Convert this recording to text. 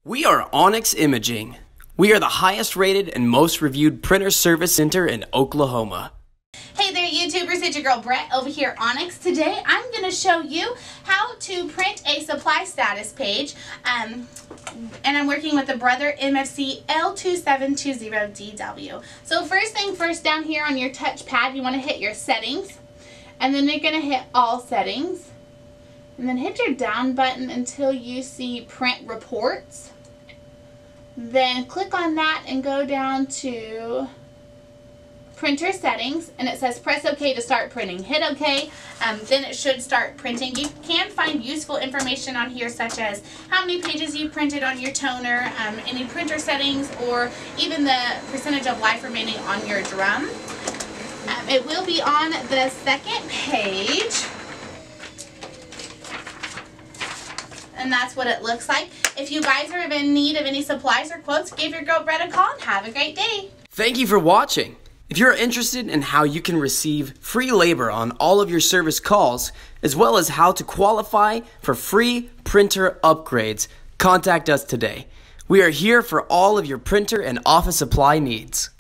We are Onyx Imaging. We are the highest rated and most reviewed printer service center in Oklahoma. Hey there YouTubers, it's your girl Brett over here at Onyx. Today I'm going to show you how to print a supply status page and I'm working with the Brother MFC L2720DW. So first thing first, down here on your touchpad you want to hit your settings and then you're going to hit all settings and then hit your down button until you see print reports. Then click on that and go down to printer settings and it says press OK to start printing. Hit OK, then it should start printing. You can find useful information on here such as how many pages you printed on your toner, any printer settings, or even the percentage of life remaining on your drum. It will be on the second page. And that's what it looks like. If you guys are in need of any supplies or quotes, give your girl Brett a call and have a great day. Thank you for watching. If you're interested in how you can receive free labor on all of your service calls, as well as how to qualify for free printer upgrades, contact us today. We are here for all of your printer and office supply needs.